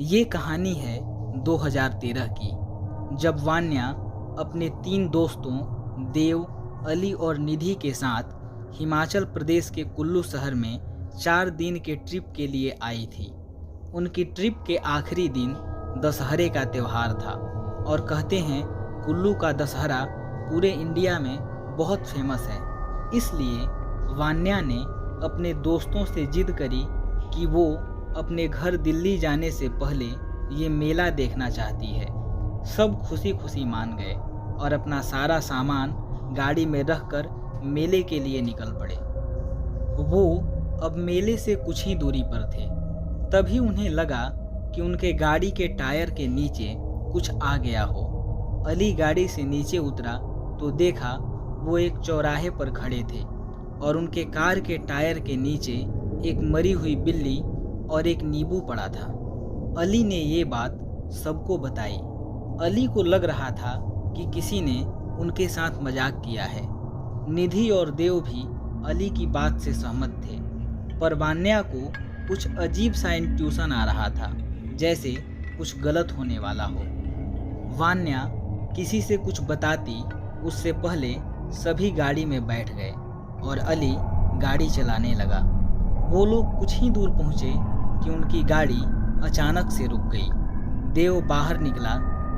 ये कहानी है 2013 की, जब वान्या अपने 3 दोस्तों देव, अली और निधि के साथ हिमाचल प्रदेश के कुल्लू शहर में 4 दिन के ट्रिप के लिए आई थी। उनकी ट्रिप के आखिरी दिन दशहरे का त्यौहार था और कहते हैं कुल्लू का दशहरा पूरे इंडिया में बहुत फेमस है। इसलिए वान्या ने अपने दोस्तों से जिद करी कि वो अपने घर दिल्ली जाने से पहले ये मेला देखना चाहती है। सब खुशी खुशी मान गए और अपना सारा सामान गाड़ी में रखकर मेले के लिए निकल पड़े। वो अब मेले से कुछ ही दूरी पर थे, तभी उन्हें लगा कि उनके गाड़ी के टायर के नीचे कुछ आ गया हो। अली गाड़ी से नीचे उतरा तो देखा वो एक चौराहे पर खड़े थे और उनके कार के टायर के नीचे एक मरी हुई बिल्ली और एक नींबू पड़ा था। अली ने ये बात सबको बताई। अली को लग रहा था कि किसी ने उनके साथ मजाक किया है। निधि और देव भी अली की बात से सहमत थे, पर वान्या को कुछ अजीब सा इंट्यूशन आ रहा था, जैसे कुछ गलत होने वाला हो। वान्या किसी से कुछ बताती उससे पहले सभी गाड़ी में बैठ गए और अली गाड़ी चलाने लगा। वो लोग कुछ ही दूर पहुँचे कि उनकी गाड़ी अचानक से रुक गई। देव बाहर निकला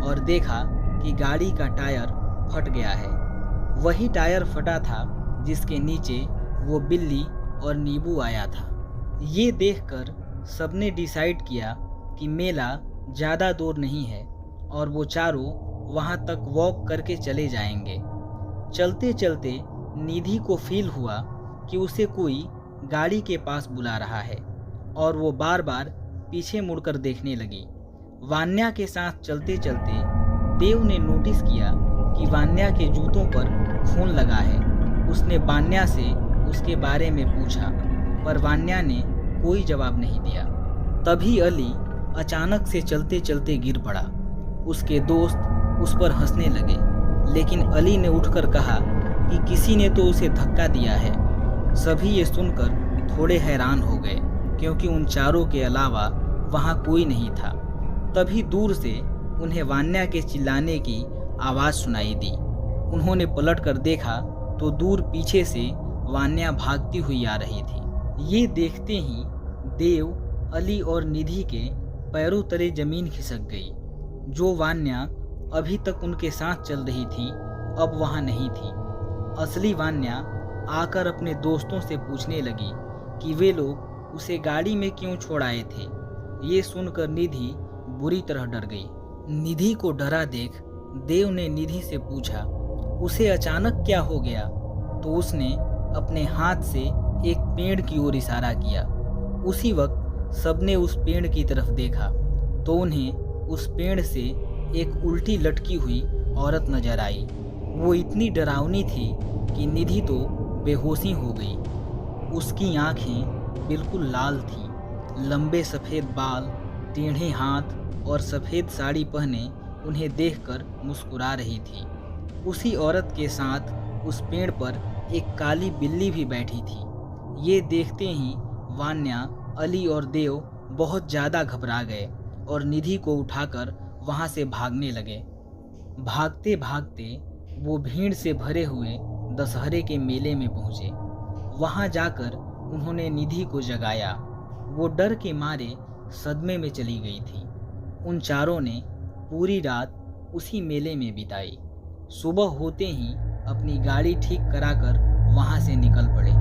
और देखा कि गाड़ी का टायर फट गया है। वही टायर फटा था जिसके नीचे वो बिल्ली और नींबू आया था। ये देखकर सबने डिसाइड किया कि मेला ज़्यादा दूर नहीं है और वो चारों वहाँ तक वॉक करके चले जाएंगे। चलते चलते निधि को फील हुआ कि उसे कोई गाड़ी के पास बुला रहा है और वो बार बार पीछे मुड़कर देखने लगी। वान्या के साथ चलते चलते देव ने नोटिस किया कि वान्या के जूतों पर खून लगा है। उसने वान्या से उसके बारे में पूछा, पर वान्या ने कोई जवाब नहीं दिया। तभी अली अचानक से चलते चलते गिर पड़ा। उसके दोस्त उस पर हंसने लगे, लेकिन अली ने उठकर कहा कि किसी ने तो उसे धक्का दिया है। सभी ये सुनकर थोड़े हैरान हो गए, क्योंकि उन चारों के अलावा वहाँ कोई नहीं था। तभी दूर से उन्हें वान्या के चिल्लाने की आवाज़ सुनाई दी। उन्होंने पलटकर देखा तो दूर पीछे से वान्या भागती हुई आ रही थी। ये देखते ही देव, अली और निधि के पैरों तले जमीन खिसक गई। जो वान्या अभी तक उनके साथ चल रही थी, अब वहाँ नहीं थी। असली वान्या आकर अपने दोस्तों से पूछने लगी कि वे लोग उसे गाड़ी में क्यों छोड़ आए थे। ये सुनकर निधि बुरी तरह डर गई। निधि को डरा देख देव ने निधि से पूछा उसे अचानक क्या हो गया, तो उसने अपने हाथ से एक पेड़ की ओर इशारा किया। उसी वक्त सबने उस पेड़ की तरफ देखा तो उन्हें उस पेड़ से एक उल्टी लटकी हुई औरत नजर आई। वो इतनी डरावनी थी कि निधि तो बेहोशी हो गई। उसकी आंखें बिल्कुल लाल थीं, लंबे सफ़ेद बाल, टेढ़े हाथ और सफ़ेद साड़ी पहने उन्हें देखकर मुस्कुरा रही थी। उसी औरत के साथ उस पेड़ पर एक काली बिल्ली भी बैठी थी। ये देखते ही वान्या, अली और देव बहुत ज़्यादा घबरा गए और निधि को उठाकर वहाँ से भागने लगे। भागते भागते वो भीड़ से भरे हुए दशहरे के मेले में पहुँचे। वहाँ जाकर उन्होंने निधि को जगाया। वो डर के मारे सदमे में चली गई थी। उन चारों ने पूरी रात उसी मेले में बिताई। सुबह होते ही अपनी गाड़ी ठीक कराकर वहाँ से निकल पड़े।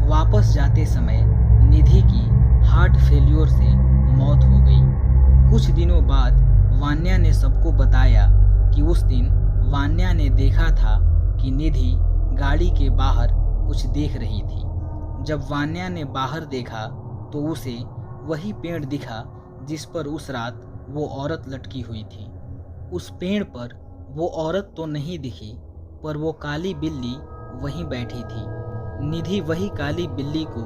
वापस जाते समय निधि की हार्ट फेल्योर से मौत हो गई। कुछ दिनों बाद वान्या ने सबको बताया कि उस दिन वान्या ने देखा था कि निधि गाड़ी के बाहर कुछ देख रही थी। जब वान्या ने बाहर देखा तो उसे वही पेड़ दिखा जिस पर उस रात वो औरत लटकी हुई थी। उस पेड़ पर वो औरत तो नहीं दिखी, पर वो काली बिल्ली वहीं बैठी थी। निधि वही काली बिल्ली को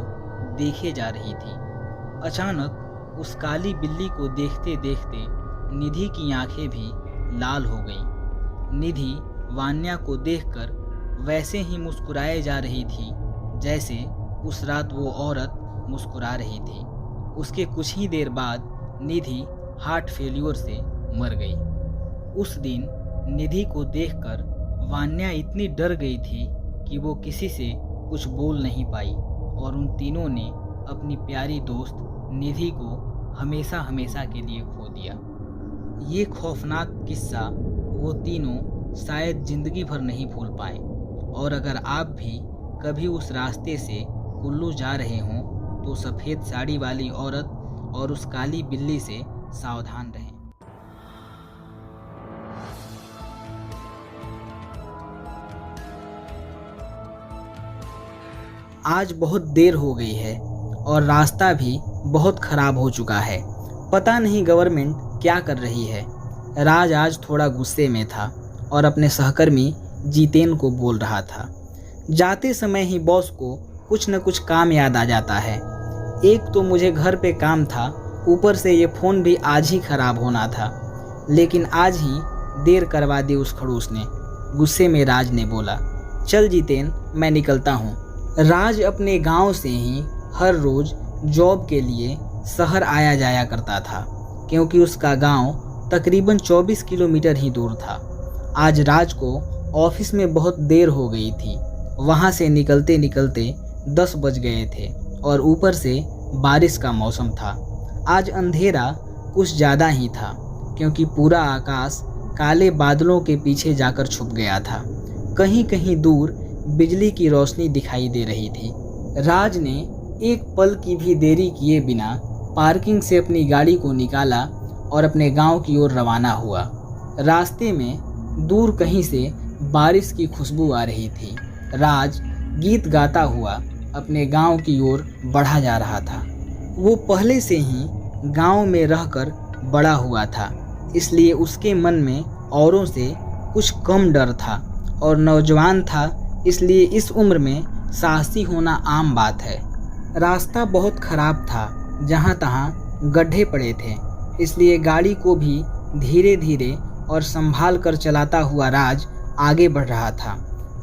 देखे जा रही थी। अचानक उस काली बिल्ली को देखते देखते निधि की आंखें भी लाल हो गईं। निधि वान्या को देखकर वैसे ही मुस्कुराए जा रही थी जैसे उस रात वो औरत मुस्कुरा रही थी। उसके कुछ ही देर बाद निधि हार्ट फेल्योर से मर गई। उस दिन निधि को देखकर वान्या इतनी डर गई थी कि वो किसी से कुछ बोल नहीं पाई और उन तीनों ने अपनी प्यारी दोस्त निधि को हमेशा हमेशा के लिए खो दिया। ये खौफनाक किस्सा वो तीनों शायद ज़िंदगी भर नहीं भूल पाए। और अगर आप भी कभी उस रास्ते से कुल्लू जा रहे हों तो सफ़ेद साड़ी वाली औरत और उस काली बिल्ली से सावधान रहें। आज बहुत देर हो गई है और रास्ता भी बहुत ख़राब हो चुका है। पता नहीं गवर्नमेंट क्या कर रही है। राज आज थोड़ा गुस्से में था और अपने सहकर्मी जितेन को बोल रहा था। जाते समय ही बॉस को कुछ न कुछ काम याद आ जाता है। एक तो मुझे घर पे काम था, ऊपर से ये फ़ोन भी आज ही ख़राब होना था, लेकिन आज ही देर करवा दी उस खड़ूस ने। गुस्से में राज ने बोला, चल जितेन, मैं निकलता हूँ। राज अपने गांव से ही हर रोज़ जॉब के लिए शहर आया जाया करता था, क्योंकि उसका गांव तकरीबन 24 किलोमीटर ही दूर था। आज राज को ऑफिस में बहुत देर हो गई थी। वहां से निकलते निकलते 10 बज गए थे और ऊपर से बारिश का मौसम था। आज अंधेरा कुछ ज़्यादा ही था, क्योंकि पूरा आकाश काले बादलों के पीछे जाकर छुप गया था। कहीं कहीं दूर बिजली की रोशनी दिखाई दे रही थी। राज ने एक पल की भी देरी किए बिना पार्किंग से अपनी गाड़ी को निकाला और अपने गांव की ओर रवाना हुआ। रास्ते में दूर कहीं से बारिश की खुशबू आ रही थी। राज गीत गाता हुआ अपने गांव की ओर बढ़ा जा रहा था। वो पहले से ही गांव में रहकर बड़ा हुआ था, इसलिए उसके मन में औरों से कुछ कम डर था और नौजवान था, इसलिए इस उम्र में साहसी होना आम बात है। रास्ता बहुत ख़राब था, जहाँ तहाँ गड्ढे पड़े थे, इसलिए गाड़ी को भी धीरे धीरे और संभाल कर चलाता हुआ राज आगे बढ़ रहा था।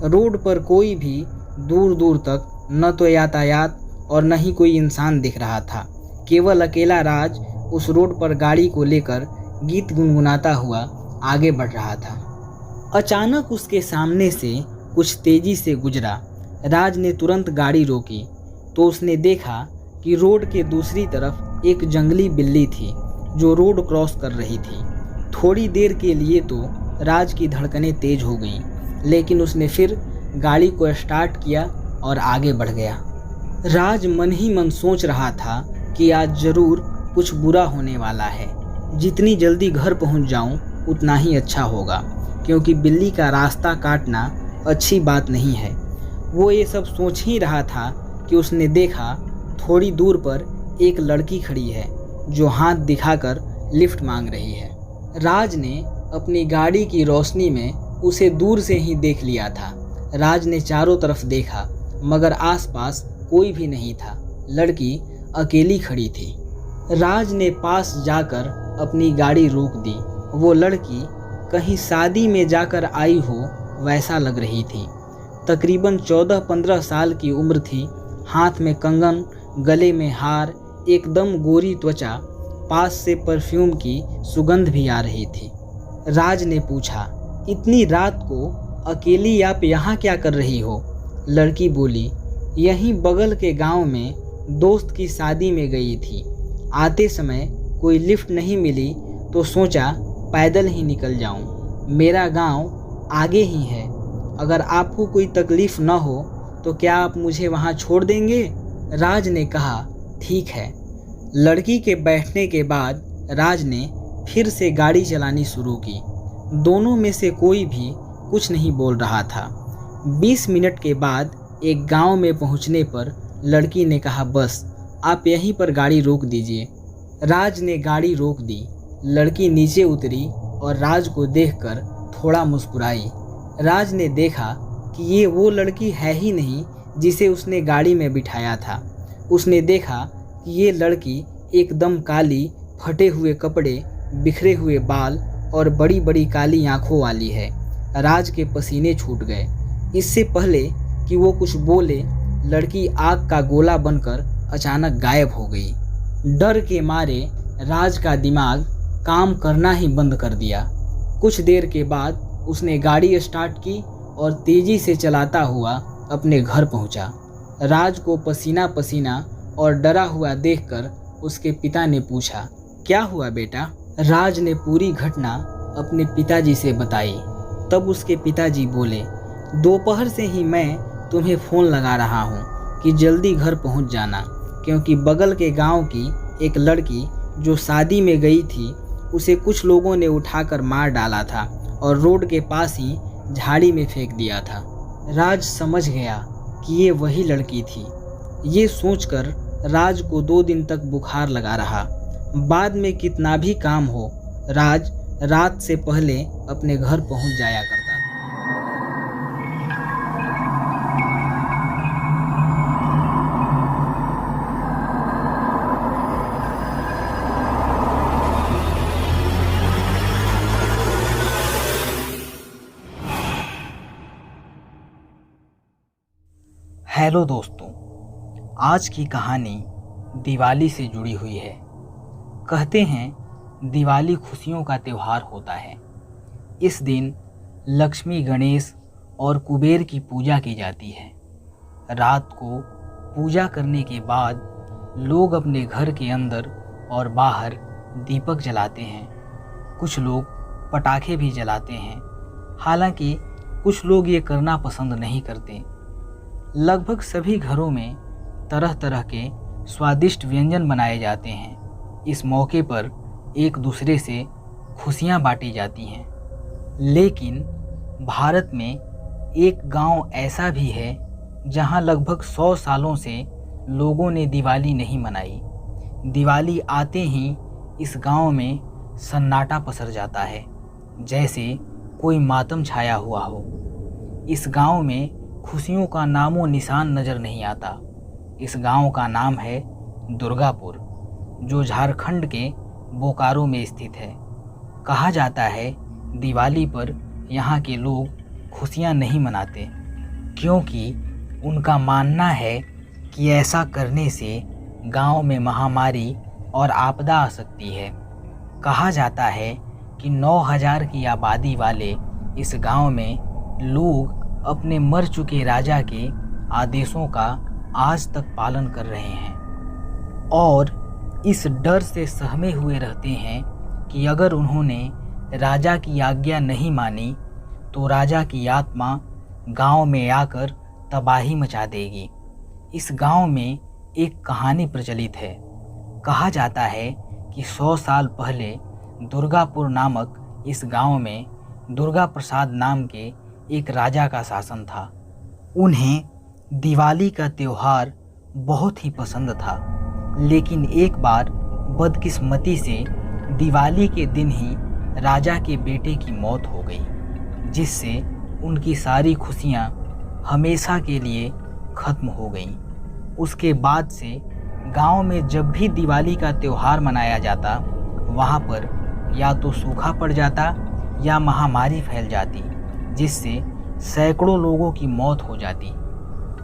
रोड पर कोई भी दूर दूर तक न तो यातायात और न ही कोई इंसान दिख रहा था। केवल अकेला राज उस रोड पर गाड़ी को लेकर गीत गुनगुनाता हुआ आगे बढ़ रहा था। अचानक उसके सामने से कुछ तेजी से गुजरा। राज ने तुरंत गाड़ी रोकी तो उसने देखा कि रोड के दूसरी तरफ एक जंगली बिल्ली थी जो रोड क्रॉस कर रही थी। थोड़ी देर के लिए तो राज की धड़कनें तेज हो गईं, लेकिन उसने फिर गाड़ी को स्टार्ट किया और आगे बढ़ गया। राज मन ही मन सोच रहा था कि आज ज़रूर कुछ बुरा होने वाला है। जितनी जल्दी घर पहुंच जाऊं उतना ही अच्छा होगा, क्योंकि बिल्ली का रास्ता काटना अच्छी बात नहीं है। वो ये सब सोच ही रहा था कि उसने देखा थोड़ी दूर पर एक लड़की खड़ी है जो हाथ दिखाकर लिफ्ट मांग रही है। राज ने अपनी गाड़ी की रोशनी में उसे दूर से ही देख लिया था। राज ने चारों तरफ देखा, मगर आसपास कोई भी नहीं था। लड़की अकेली खड़ी थी। राज ने पास जाकर अपनी गाड़ी रोक दी। वो लड़की कहीं शादी में जाकर आई हो वैसा लग रही थी। तकरीबन 14-15 साल की उम्र थी। हाथ में कंगन, गले में हार, एकदम गोरी त्वचा, पास से परफ्यूम की सुगंध भी आ रही थी। राज ने पूछा, इतनी रात को अकेली आप यहाँ क्या कर रही हो? लड़की बोली, यहीं बगल के गांव में दोस्त की शादी में गई थी। आते समय कोई लिफ्ट नहीं मिली तो सोचा पैदल ही निकल जाऊं। मेरा गांव आगे ही है। अगर आपको कोई तकलीफ़ न हो तो क्या आप मुझे वहां छोड़ देंगे? राज ने कहा, ठीक है। लड़की के बैठने के बाद राज ने फिर से गाड़ी चलानी शुरू की। दोनों में से कोई भी कुछ नहीं बोल रहा था। 20 मिनट के बाद एक गांव में पहुंचने पर लड़की ने कहा, बस आप यहीं पर गाड़ी रोक दीजिए। राज ने गाड़ी रोक दी। लड़की नीचे उतरी और राज को देखकर थोड़ा मुस्कुराई। राज ने देखा कि ये वो लड़की है ही नहीं जिसे उसने गाड़ी में बिठाया था। उसने देखा कि ये लड़की एकदम काली, फटे हुए कपड़े, बिखरे हुए बाल और बड़ी बड़ी काली आंखों वाली है। राज के पसीने छूट गए। इससे पहले कि वो कुछ बोले, लड़की आग का गोला बनकर अचानक गायब हो गई। डर के मारे राज का दिमाग काम करना ही बंद कर दिया। कुछ देर के बाद उसने गाड़ी स्टार्ट की और तेजी से चलाता हुआ अपने घर पहुंचा। राज को पसीना पसीना और डरा हुआ देखकर उसके पिता ने पूछा, क्या हुआ बेटा? राज ने पूरी घटना अपने पिताजी से बताई। तब उसके पिताजी बोले, दोपहर से ही मैं तुम्हें फ़ोन लगा रहा हूँ कि जल्दी घर पहुँच जाना, क्योंकि बगल के गांव की एक लड़की जो शादी में गई थी उसे कुछ लोगों ने उठाकर मार डाला था और रोड के पास ही झाड़ी में फेंक दिया था। राज समझ गया कि ये वही लड़की थी। ये सोचकर राज को 2 दिन तक बुखार लगा रहा। बाद में कितना भी काम हो, राज रात से पहले अपने घर पहुंच जाया करता। हेलो दोस्तों, आज की कहानी दिवाली से जुड़ी हुई है। कहते हैं दिवाली खुशियों का त्यौहार होता है। इस दिन लक्ष्मी, गणेश और कुबेर की पूजा की जाती है। रात को पूजा करने के बाद लोग अपने घर के अंदर और बाहर दीपक जलाते हैं। कुछ लोग पटाखे भी जलाते हैं, हालांकि कुछ लोग ये करना पसंद नहीं करते। लगभग सभी घरों में तरह तरह के स्वादिष्ट व्यंजन बनाए जाते हैं। इस मौके पर एक दूसरे से खुशियां बांटी जाती हैं। लेकिन भारत में एक गांव ऐसा भी है जहां लगभग 100 सालों से लोगों ने दिवाली नहीं मनाई। दिवाली आते ही इस गांव में सन्नाटा पसर जाता है, जैसे कोई मातम छाया हुआ हो। इस गांव में खुशियों का नामो निशान नज़र नहीं आता। इस गांव का नाम है दुर्गापुर, जो झारखंड के बोकारो में स्थित है। कहा जाता है दिवाली पर यहाँ के लोग खुशियाँ नहीं मनाते, क्योंकि उनका मानना है कि ऐसा करने से गांव में महामारी और आपदा आ सकती है। कहा जाता है कि 9000 की आबादी वाले इस गांव में लोग अपने मर चुके राजा के आदेशों का आज तक पालन कर रहे हैं और इस डर से सहमे हुए रहते हैं कि अगर उन्होंने राजा की आज्ञा नहीं मानी तो राजा की आत्मा गांव में आकर तबाही मचा देगी। इस गांव में एक कहानी प्रचलित है। कहा जाता है कि 100 साल पहले दुर्गापुर नामक इस गांव में दुर्गा प्रसाद नाम के एक राजा का शासन था। उन्हें दिवाली का त्यौहार बहुत ही पसंद था, लेकिन एक बार बदकिस्मती से दिवाली के दिन ही राजा के बेटे की मौत हो गई, जिससे उनकी सारी खुशियां हमेशा के लिए ख़त्म हो गईं। उसके बाद से गांव में जब भी दिवाली का त्यौहार मनाया जाता, वहां पर या तो सूखा पड़ जाता या महामारी फैल जाती, जिससे सैकड़ों लोगों की मौत हो जाती।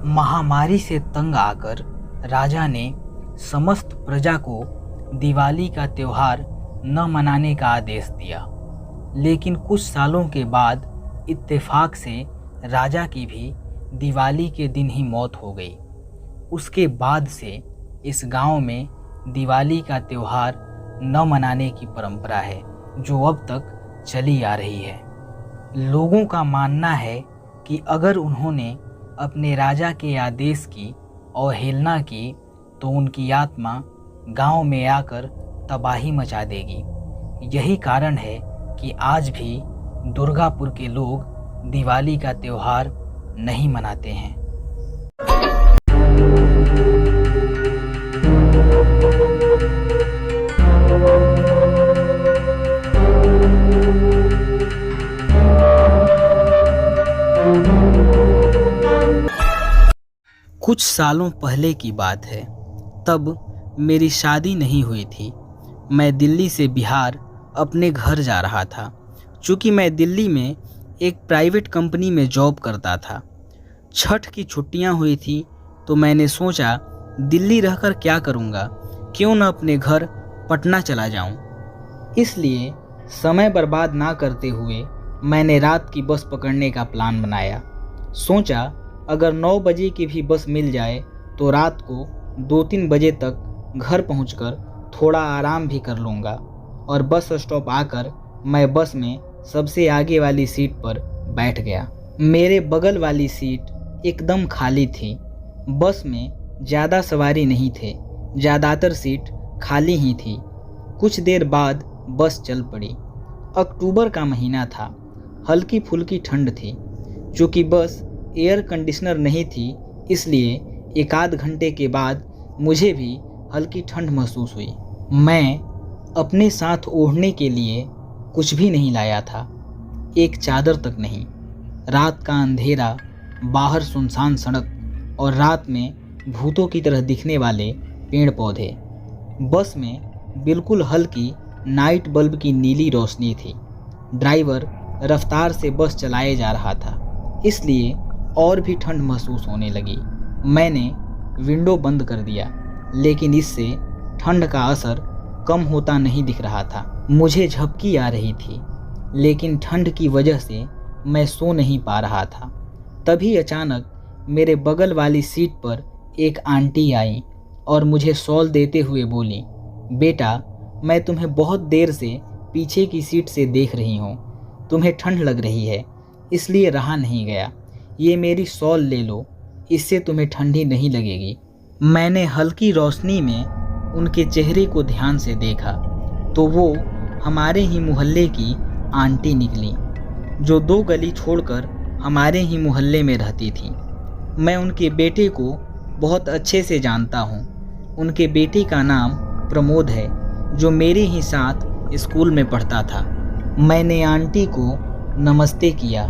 महामारी से तंग आकर राजा ने समस्त प्रजा को दिवाली का त्यौहार न मनाने का आदेश दिया। लेकिन कुछ सालों के बाद इत्तेफाक से राजा की भी दिवाली के दिन ही मौत हो गई। उसके बाद से इस गांव में दिवाली का त्यौहार न मनाने की परंपरा है, जो अब तक चली आ रही है। लोगों का मानना है कि अगर उन्होंने अपने राजा के आदेश की अवहेलना की तो उनकी आत्मा गांव में आकर तबाही मचा देगी। यही कारण है कि आज भी दुर्गापुर के लोग दिवाली का त्यौहार नहीं मनाते हैं। कुछ सालों पहले की बात है। तब मेरी शादी नहीं हुई थी। मैं दिल्ली से बिहार अपने घर जा रहा था। चूँकि मैं दिल्ली में एक प्राइवेट कंपनी में जॉब करता था। छठ की छुट्टियां हुई थी तो मैंने सोचा दिल्ली रहकर क्या करूंगा, क्यों न अपने घर पटना चला जाऊं। इसलिए समय बर्बाद ना करते हुए मैंने रात की बस पकड़ने का प्लान बनाया। सोचा अगर 9 बजे की भी बस मिल जाए तो रात को 2-3 बजे तक घर पहुंचकर थोड़ा आराम भी कर लूँगा। और बस स्टॉप आकर मैं बस में सबसे आगे वाली सीट पर बैठ गया। मेरे बगल वाली सीट एकदम खाली थी। बस में ज़्यादा सवारी नहीं थे, ज़्यादातर सीट खाली ही थी। कुछ देर बाद बस चल पड़ी। अक्टूबर का महीना था, हल्की फुल्की ठंड थी। चूँकि बस एयर कंडीशनर नहीं थी इसलिए 1-आध घंटे के बाद मुझे भी हल्की ठंड महसूस हुई। मैं अपने साथ ओढ़ने के लिए कुछ भी नहीं लाया था, एक चादर तक नहीं। रात का अंधेरा, बाहर सुनसान सड़क और रात में भूतों की तरह दिखने वाले पेड़ पौधे। बस में बिल्कुल हल्की नाइट बल्ब की नीली रोशनी थी। ड्राइवर रफ्तार से बस चलाए जा रहा था, इसलिए और भी ठंड महसूस होने लगी। मैंने विंडो बंद कर दिया, लेकिन इससे ठंड का असर कम होता नहीं दिख रहा था। मुझे झपकी आ रही थी, लेकिन ठंड की वजह से मैं सो नहीं पा रहा था। तभी अचानक मेरे बगल वाली सीट पर एक आंटी आई और मुझे शॉल देते हुए बोली, बेटा मैं तुम्हें बहुत देर से पीछे की सीट से देख रही हूँ। तुम्हें ठंड लग रही है इसलिए रहा नहीं गया। ये मेरी शॉल ले लो, इससे तुम्हें ठंडी नहीं लगेगी। मैंने हल्की रोशनी में उनके चेहरे को ध्यान से देखा तो वो हमारे ही मोहल्ले की आंटी निकली, जो 2 गली छोड़कर हमारे ही मोहल्ले में रहती थी। मैं उनके बेटे को बहुत अच्छे से जानता हूँ। उनके बेटे का नाम प्रमोद है, जो मेरे ही साथ स्कूल में पढ़ता था। मैंने आंटी को नमस्ते किया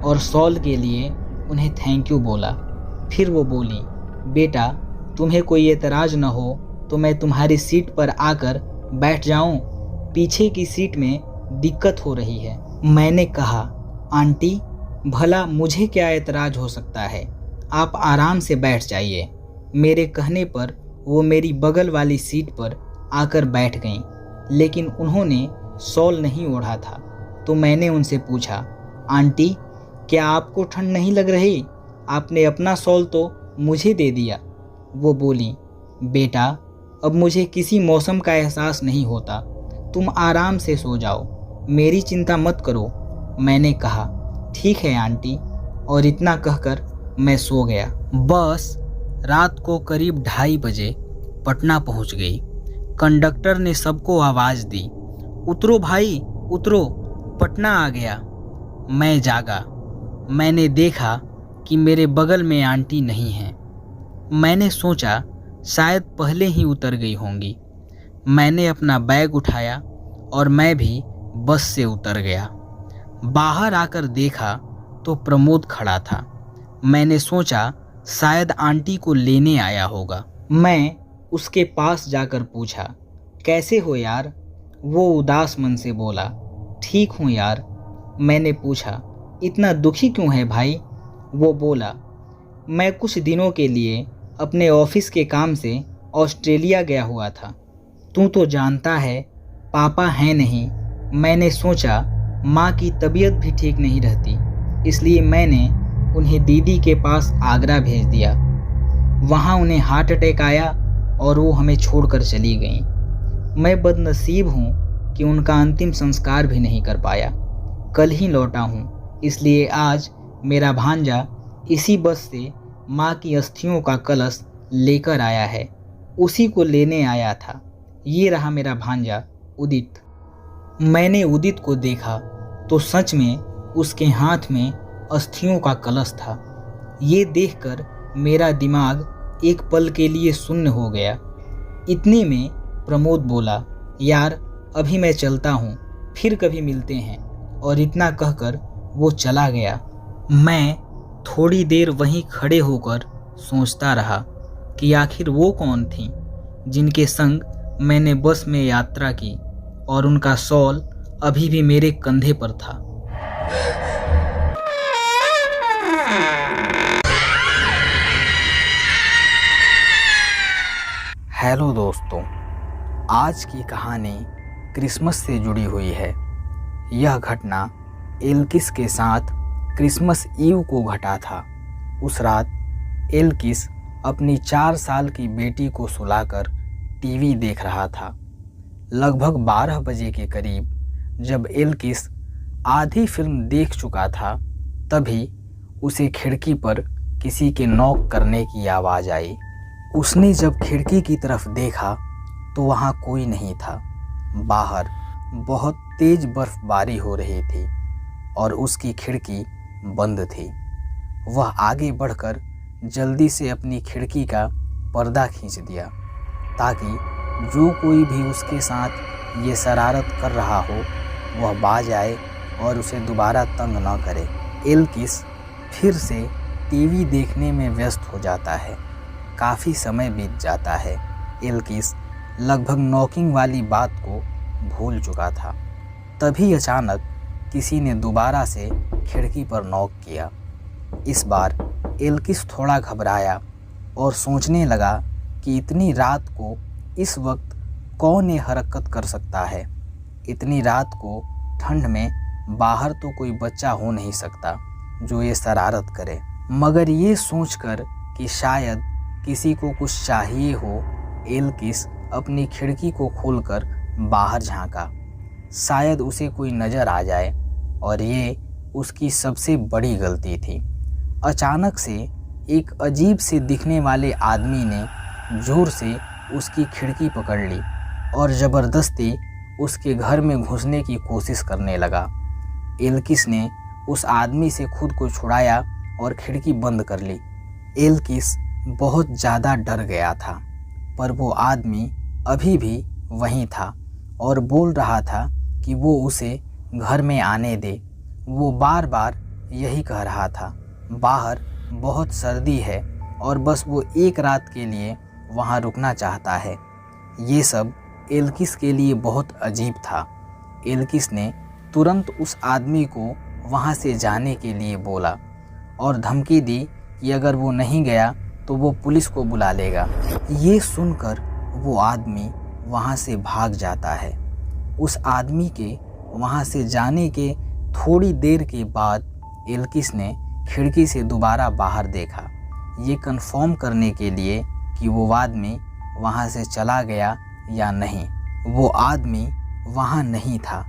और शॉल के लिए उन्हें थैंक यू बोला। फिर वो बोली, बेटा तुम्हें कोई एतराज़ न हो तो मैं तुम्हारी सीट पर आकर बैठ जाऊं? पीछे की सीट में दिक्कत हो रही है। मैंने कहा, आंटी भला मुझे क्या एतराज़ हो सकता है, आप आराम से बैठ जाइए। मेरे कहने पर वो मेरी बगल वाली सीट पर आकर बैठ गईं, लेकिन उन्होंने शॉल नहीं ओढ़ा था। तो मैंने उनसे पूछा, आंटी क्या आपको ठंड नहीं लग रही? आपने अपना शॉल तो मुझे दे दिया। वो बोली, बेटा अब मुझे किसी मौसम का एहसास नहीं होता, तुम आराम से सो जाओ, मेरी चिंता मत करो। मैंने कहा, ठीक है आंटी, और इतना कहकर मैं सो गया। बस रात को करीब 2:30 बजे पटना पहुंच गई। कंडक्टर ने सबको आवाज़ दी, उतरो भाई उतरो, पटना आ गया। मैं जागा। मैंने देखा कि मेरे बगल में आंटी नहीं हैं। मैंने सोचा शायद पहले ही उतर गई होंगी। मैंने अपना बैग उठाया और मैं भी बस से उतर गया। बाहर आकर देखा तो प्रमोद खड़ा था। मैंने सोचा शायद आंटी को लेने आया होगा। मैं उसके पास जाकर पूछा, कैसे हो यार? वो उदास मन से बोला, ठीक हूँ यार। मैंने पूछा, इतना दुखी क्यों है भाई? वो बोला, मैं कुछ दिनों के लिए अपने ऑफिस के काम से ऑस्ट्रेलिया गया हुआ था। तू तो जानता है पापा हैं नहीं। मैंने सोचा माँ की तबीयत भी ठीक नहीं रहती, इसलिए मैंने उन्हें दीदी के पास आगरा भेज दिया। वहाँ उन्हें हार्ट अटैक आया और वो हमें छोड़कर चली गईं। मैं बदनसीब हूँ कि उनका अंतिम संस्कार भी नहीं कर पाया। कल ही लौटा हूँ, इसलिए आज मेरा भांजा इसी बस से माँ की अस्थियों का कलश लेकर आया है। उसी को लेने आया था। ये रहा मेरा भांजा उदित। मैंने उदित को देखा तो सच में उसके हाथ में अस्थियों का कलश था। ये देखकर मेरा दिमाग एक पल के लिए शून्य हो गया। इतने में प्रमोद बोला, यार अभी मैं चलता हूँ, फिर कभी मिलते हैं। और इतना कहकर वो चला गया। मैं थोड़ी देर वहीं खड़े होकर सोचता रहा कि आखिर वो कौन थी जिनके संग मैंने बस में यात्रा की और उनका शॉल अभी भी मेरे कंधे पर था। हेलो दोस्तों, आज की कहानी क्रिसमस से जुड़ी हुई है। यह घटना एल्किस के साथ क्रिसमस ईव को घटा था। उस रात एल्किस अपनी 4 साल की बेटी को सुलाकर टीवी देख रहा था। लगभग 12 बजे के करीब जब एल्किस आधी फिल्म देख चुका था, तभी उसे खिड़की पर किसी के नॉक करने की आवाज़ आई। उसने जब खिड़की की तरफ देखा तो वहाँ कोई नहीं था। बाहर बहुत तेज बर्फबारी हो रही थी और उसकी खिड़की बंद थी। वह आगे बढ़कर जल्दी से अपनी खिड़की का पर्दा खींच दिया ताकि जो कोई भी उसके साथ ये शरारत कर रहा हो वह बाज आए और उसे दोबारा तंग न करे। एल्किस फिर से टीवी देखने में व्यस्त हो जाता है। काफ़ी समय बीत जाता है। एल्किस लगभग नॉकिंग वाली बात को भूल चुका था। तभी अचानक किसी ने दोबारा से खिड़की पर नॉक किया। इस बार एल्किस थोड़ा घबराया और सोचने लगा कि इतनी रात को इस वक्त कौन ये हरकत कर सकता है। इतनी रात को ठंड में बाहर तो कोई बच्चा हो नहीं सकता जो ये शरारत करे। मगर ये सोचकर कि शायद किसी को कुछ चाहिए हो, एल्किस अपनी खिड़की को खोलकर बाहर झांका। शायद उसे कोई नज़र आ जाए, और ये उसकी सबसे बड़ी गलती थी। अचानक से एक अजीब से दिखने वाले आदमी ने जोर से उसकी खिड़की पकड़ ली और ज़बरदस्ती उसके घर में घुसने की कोशिश करने लगा। एल्किस ने उस आदमी से खुद को छुड़ाया और खिड़की बंद कर ली। एल्किस बहुत ज़्यादा डर गया था, पर वो आदमी अभी भी वहीं था और बोल रहा था कि वो उसे घर में आने दे। वो बार बार यही कह रहा था। बाहर बहुत सर्दी है और बस वो एक रात के लिए वहाँ रुकना चाहता है। ये सब एल्किस के लिए बहुत अजीब था। एल्किस ने तुरंत उस आदमी को वहाँ से जाने के लिए बोला और धमकी दी कि अगर वो नहीं गया तो वो पुलिस को बुला लेगा। ये सुनकर वो आदमी वहाँ से भाग जाता है। उस आदमी के वहाँ से जाने के थोड़ी देर के बाद एल्किस ने खिड़की से दोबारा बाहर देखा, ये कंफर्म करने के लिए कि वो आदमी वहाँ से चला गया या नहीं। वो आदमी वहाँ नहीं था।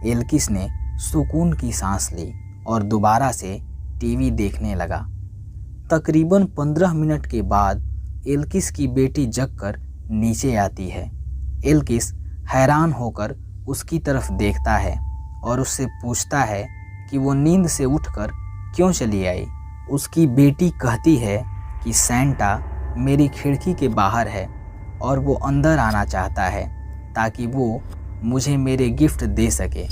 एल्किस ने सुकून की सांस ली और दोबारा से टीवी देखने लगा। तकरीबन 15 मिनट के बाद एल्किस की बेटी जगकर नीचे आती है। एल्किस हैरान होकर उसकी तरफ देखता है और उससे पूछता है कि वो नींद से उठकर क्यों चली आई। उसकी बेटी कहती है कि सैंटा मेरी खिड़की के बाहर है और वो अंदर आना चाहता है ताकि वो मुझे मेरे गिफ्ट दे सके।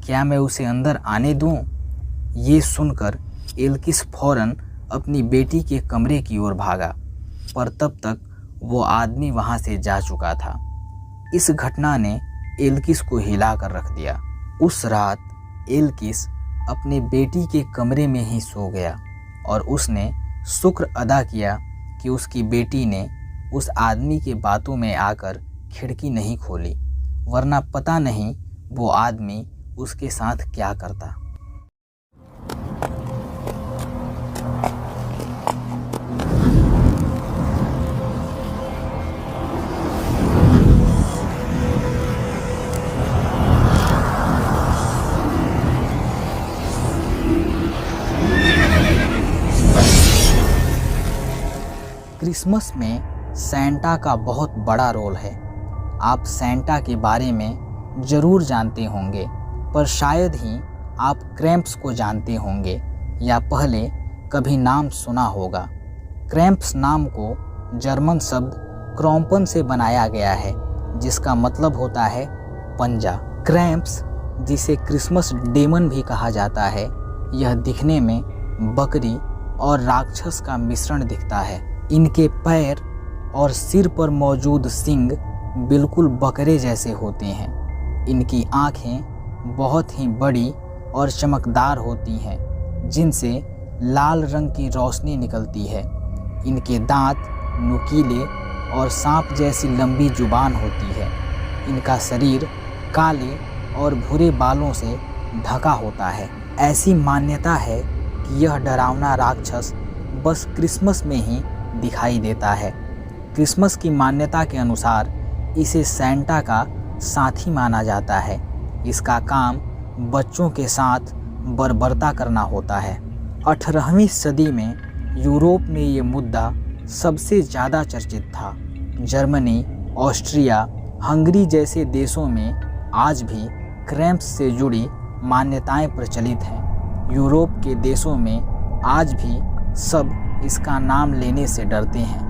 क्या मैं उसे अंदर आने दूं? ये सुनकर एल्किस फ़ौरन अपनी बेटी के कमरे की ओर भागा, पर तब तक वो आदमी वहाँ से जा चुका था। इस घटना ने एल्किस को हिला कर रख दिया। उस रात एल्किस अपने बेटी के कमरे में ही सो गया और उसने शुक्र अदा किया कि उसकी बेटी ने उस आदमी के बातों में आकर खिड़की नहीं खोली, वरना पता नहीं वो आदमी उसके साथ क्या करता। क्रिसमस में सैंटा का बहुत बड़ा रोल है। आप सैंटा के बारे में ज़रूर जानते होंगे, पर शायद ही आप क्रैम्प्स को जानते होंगे या पहले कभी नाम सुना होगा। क्रैम्प्स नाम को जर्मन शब्द क्रॉम्पन से बनाया गया है, जिसका मतलब होता है पंजा। क्रैम्प्स, जिसे क्रिसमस डेमन भी कहा जाता है, यह दिखने में बकरी और राक्षस का मिश्रण दिखता है। इनके पैर और सिर पर मौजूद सींग बिल्कुल बकरे जैसे होते हैं। इनकी आँखें बहुत ही बड़ी और चमकदार होती हैं, जिनसे लाल रंग की रोशनी निकलती है। इनके दांत नुकीले और सांप जैसी लंबी जुबान होती है। इनका शरीर काले और भूरे बालों से ढका होता है। ऐसी मान्यता है कि यह डरावना राक्षस बस क्रिसमस में ही दिखाई देता है। क्रिसमस की मान्यता के अनुसार इसे सैंटा का साथी माना जाता है। इसका काम बच्चों के साथ बर्बरता करना होता है। 18वीं सदी में यूरोप में ये मुद्दा सबसे ज़्यादा चर्चित था। जर्मनी, ऑस्ट्रिया, हंगरी जैसे देशों में आज भी क्रैम्प्स से जुड़ी मान्यताएं प्रचलित हैं। यूरोप के देशों में आज भी सब इसका नाम लेने से डरते हैं।